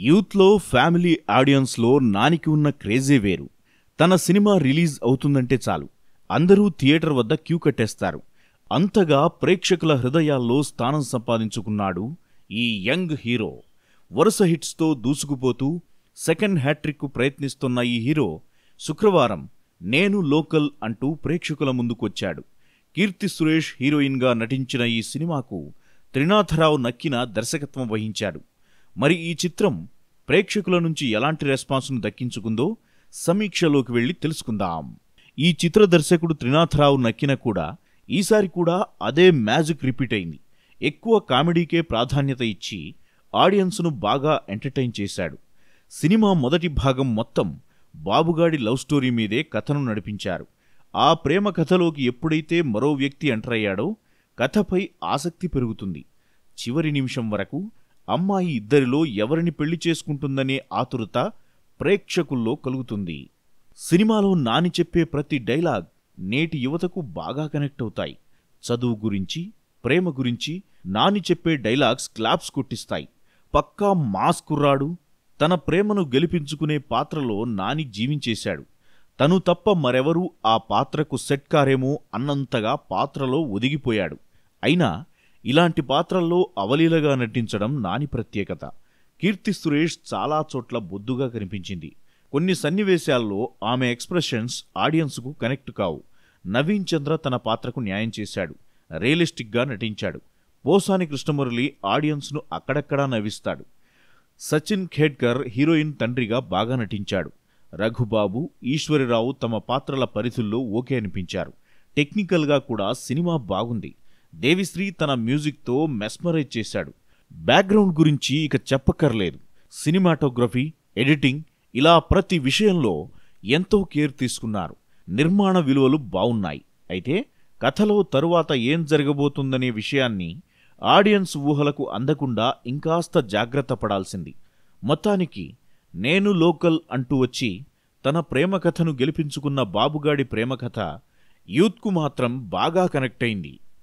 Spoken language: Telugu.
యూత్లో ఫ్యామిలీ ఆడియన్స్లో నానికి ఉన్న క్రేజే వేరు. తన సినిమా రిలీజ్ అవుతుందంటే చాలు అందరూ థియేటర్ వద్ద క్యూ కట్టేస్తారు. అంతగా ప్రేక్షకుల హృదయాల్లో స్థానం సంపాదించుకున్నాడు ఈ యంగ్ హీరో. వరుస హిట్స్తో దూసుకుపోతూ సెకండ్ హ్యాట్రిక్ ప్రయత్నిస్తున్న ఈ హీరో శుక్రవారం నేను లోకల్ అంటూ ప్రేక్షకుల ముందుకొచ్చాడు. కీర్తి సురేష్ హీరోయిన్గా నటించిన ఈ సినిమాకు త్రినాథరావు నక్కిన దర్శకత్వం వహించాడు. మరి ఈ చిత్రం ప్రేక్షకుల నుంచి ఎలాంటి రెస్పాన్స్ను దక్కించుకుందో సమీక్షలోకి వెళ్లి తెలుసుకుందాం. ఈ చిత్ర దర్శకుడు త్రినాథరావు నక్కిన కూడా ఈసారి కూడా అదే మ్యాజిక్ రిపీట్ అయింది. ఎక్కువ కామెడీకే ప్రాధాన్యత ఇచ్చి ఆడియన్స్ను బాగా ఎంటర్టైన్ చేశాడు. సినిమా మొదటి భాగం మొత్తం బాబుగాడి లవ్ స్టోరీ మీదే కథను నడిపించారు. ఆ ప్రేమ కథలోకి ఎప్పుడైతే మరో వ్యక్తి ఎంటర్ అయ్యాడో కథపై ఆసక్తి పెరుగుతుంది. చివరి నిమిషం వరకు అమ్మాయి ఇద్దరిలో ఎవరిని పెళ్లి చేసుకుంటుందనే ఆతురత ప్రేక్షకుల్లో కలుగుతుంది. సినిమాలో నాని చెప్పే ప్రతి డైలాగ్ నేటి యువతకు బాగా కనెక్ట్ అవుతాయి. చదువు గురించి, ప్రేమ గురించి నాని చెప్పే డైలాగ్స్ క్లాప్స్ కొట్టిస్తాయి. పక్కా మాస్ కుర్రాడు. తన ప్రేమను గెలిపించుకునే పాత్రలో నాని జీవించేశాడు. తను తప్ప మరెవరూ ఆ పాత్రకు సెట్ కారేమో అన్నంతగా పాత్రలో ఒదిగిపోయాడు. అయినా ఇలాంటి పాత్రల్లో అవలీలగా నటించడం నాని ప్రత్యేకత. కీర్తి సురేష్ చాలా చోట్ల బొద్దుగా కనిపించింది. కొన్ని సన్నివేశాల్లో ఆమె ఎక్స్ప్రెషన్స్ ఆడియన్స్కు కనెక్ట్ కావు. నవీన్ చంద్ర తన పాత్రకు న్యాయం చేశాడు. రియలిస్టిక్గా నటించాడు. పోసాని కృష్ణమురళి ఆడియన్స్ను అక్కడక్కడా నవ్విస్తాడు. సచిన్ ఖేడ్కర్ హీరోయిన్ తండ్రిగా బాగా నటించాడు. రఘుబాబు, ఈశ్వరిరావు తమ పాత్రల పరిధుల్లో ఓకే అనిపించారు. టెక్నికల్గా కూడా సినిమా బాగుంది. దేవిశ్రీ తన మ్యూజిక్తో మెస్మరైజ్ చేశాడు. బ్యాక్గ్రౌండ్ గురించి ఇక చెప్పక్కర్లేదు. సినిమాటోగ్రఫీ, ఎడిటింగ్ ఇలా ప్రతి విషయంలో ఎంతో కేర్ తీసుకున్నారు. నిర్మాణ విలువలు బావున్నాయి. అయితే కథలో తరువాత ఏం జరగబోతుందనే విషయాన్ని ఆడియన్స్ ఊహలకు అందకుండా ఇంకాస్త జాగ్రత్త పడాల్సింది. మొత్తానికి నేను లోకల్ అంటూ వచ్చి తన ప్రేమ కథను గెలిపించుకున్న బాబుగాడి ప్రేమ కథ యూత్కు మాత్రం బాగా కనెక్ట్ అయింది.